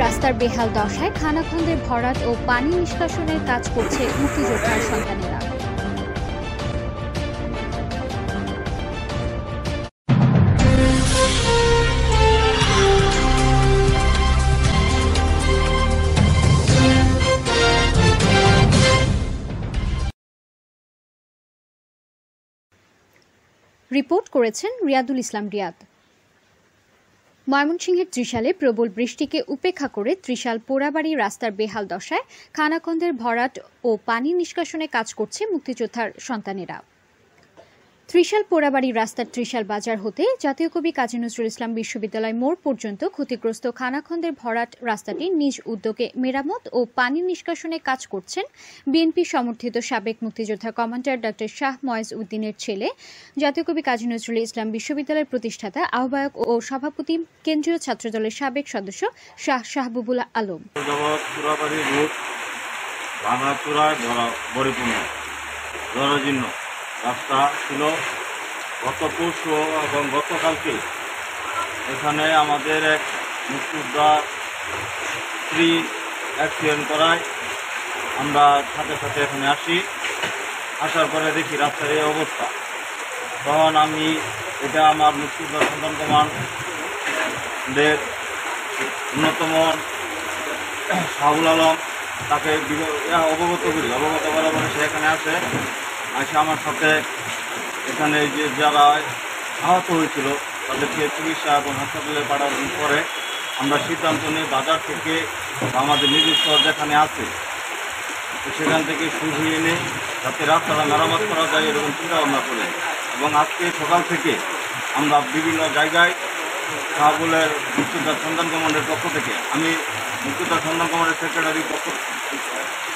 রাস্তার বেহাল দশায় খানাখন্দের ভরাট ও পানি নিষ্কাশনের কাজ করছে মুক্তিযোদ্ধার সন্তানেরা। রিপোর্ট করেছেন রিয়াদুল ইসলাম রিয়াদ। ময়মনসিংহের ত্রিশালে প্রবল বৃষ্টিকে উপেক্ষা করে ত্রিশাল পোড়াবাড়ি রাস্তার বেহাল দশায় খানাখন্দের ভরাট ও পানি নিষ্কাশনে কাজ করছে মুক্তিযোদ্ধার সন্তানেরা। ত্রিশাল পোড়াবাড়ি রাস্তার ত্রিশাল বাজার হতে জাতীয় কবি কাজী নজরুল ইসলাম বিশ্ববিদ্যালয় মোড় পর্যন্ত ক্ষতিগ্রস্ত খানাখন্দের ভরাট রাস্তাটি নিজ উদ্যোগে মেরামত ও পানি নিষ্কাশনে কাজ করছেন বিএনপি সমর্থিত সাবেক মুক্তিযোদ্ধা কমান্ডার ডক্টর শাহ ময়েজ উদ্দিনের ছেলে, জাতীয় কবি কাজী নজরুল ইসলাম বিশ্ববিদ্যালয়ের প্রতিষ্ঠাতা, আহ্বায়ক ও সভাপতি, কেন্দ্রীয় ছাত্রদলের সাবেক সদস্য শাহ শাহবুবুল আলম। রাস্তা ছিল গত পরশু এবং গতকালকে এখানে আমাদের এক মুক্তিযোদ্ধা স্ত্রী অ্যাক্সিডেন্ট করায় আমরা সাথে সাথে এখানে আসার পরে দেখি রাস্তার এই অবস্থা। তখন আমি এটা আমার মুক্তিযোদ্ধা সন্তান কমান্ডের অন্যতম শাহুল আলম তাকে অবগত করার পরে সে এখানে আসে আমার সাথে এখানে যে যারা আহত হয়েছিল তাদেরকে চিকিৎসা এবং হাসপাতালে পাঠানোর পরে আমরা সিদ্ধান্ত নিই বাজার থেকে আমাদের নিজস্ব যেখানে আছে সেখান থেকে শুধু এনে যাতে রাস্তাটা মেরামত করা যায় এরকম চিন্তা ভাবনা করে। এবং আজকে সকাল থেকে আমরা বিভিন্ন জায়গায় শাহবুলের মুক্তিযোদ্ধা সন্তান কমান্ডের পক্ষ থেকে আমি মুক্তিযোদ্ধা সন্তান কমান্ডের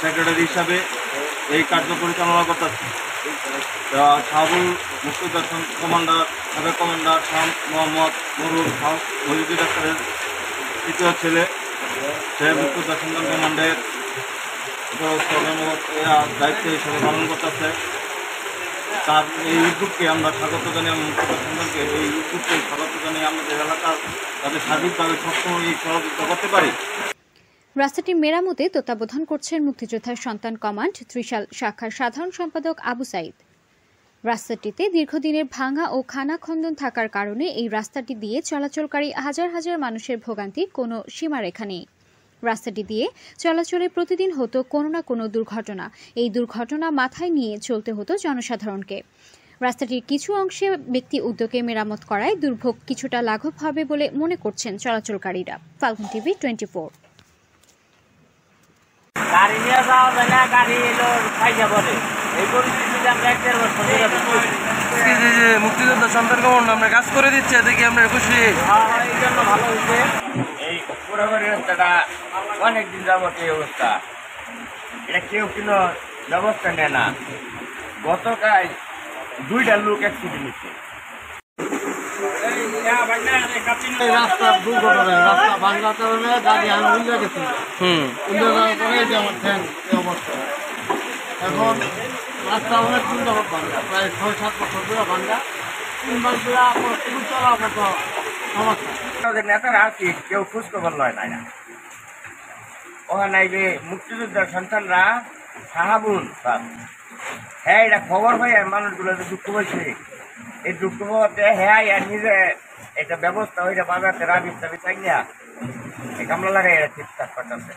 সেক্রেটারি হিসাবে এই কার্য পরিচালনা করতেছি। শাহবুল মুক্তিযোদ্ধা কমান্ডার সাবেক কমান্ডার শাহ মোহাম্মদ মহিউদ্দিন ডাক্তারের তৃতীয় ছেলে, সে মুক্তিযোদ্ধা সন্তান কমান্ডের দায়িত্ব হিসেবে পালন করতেছে। তার এই উদ্যোগকে আমরা স্বাগত জানিয়ে মুক্তিযোদ্ধা সন্তানকে এই উদ্যোগকে স্বাগত জানিয়ে আমাদের এলাকার তাদের সার্বিকভাবে সবসময় এই সহযোগিতা করতে পারি। রাস্তাটি মেরামতে তত্ত্বাবধান করছেন মুক্তিযোদ্ধার সন্তান কমান্ড ত্রিশাল শাখার সাধারণ সম্পাদক আবু সাইদ। রাস্তাটিতে দীর্ঘদিনের ভাঙা ও খানাখন্দন থাকার কারণে এই রাস্তাটি দিয়ে চলাচলকারী হাজার হাজার মানুষের ভোগান্তির কোনো সীমারেখা নেই। রাস্তাটি দিয়ে চলাচলে প্রতিদিন হতো কোনো না কোনো দুর্ঘটনা। এই দুর্ঘটনা মাথায় নিয়ে চলতে হতো জনসাধারণকে। রাস্তাটির কিছু অংশে ব্যক্তি উদ্যোগে মেরামত করায় দুর্ভোগ কিছুটা লাঘব হবে বলে মনে করছেন চলাচলকারীরা। ফাল্গুন টিভি 24। গাড়ি নিয়ে যাওয়া যায় না, গাড়ি এলো খাইয়া পড়ে। এই পরিস্থিতিতে আমরা 1-1.5 বছর মুক্তিযোদ্ধা সন্তান কমান্ড আমরা কাজ করে দিচ্ছে, দেখি আমরা খুশি। এই জন্য ভালো হয়েছে। এই পোড়াবাড়ি রাস্তাটা অনেকদিন যাবত এই অবস্থা, এটা কেউ কোনো ব্যবস্থা নেয় না। গতকাল 2টা লোক অ্যাক্সিডেন্ট হয়েছে। রাস্তার দুর্ঘটনা, রাস্তা ভাঙার কারণে গাড়ি আমি উল্লে গেছি, উল্লে যাওয়ার পরে যে আমার ঠ্যাং এই অবস্থা। এখন রাস্তা অনেক দিন যাবত ভাঙা, প্রায় 6-7 বছর ধরে ভাঙা। 3 মাস ধরে আপনার খুব চলা মতো সমস্যা। নেতারা আছি কেউ খোঁজখবর লয় না। ওখানে যে মুক্তিযোদ্ধার সন্তানরা শাহাবুল হ্যাঁ এটা খবর হয় মানুষগুলো যে দুঃখ পাইছে, এই দুঃখ পাওয়াতে হ্যাঁ নিজে এটা ব্যবস্থা ওইটা বাজাতে রাবি চাই না, এই কামলা লাগাই এটা ঠিকঠাক করতেছে।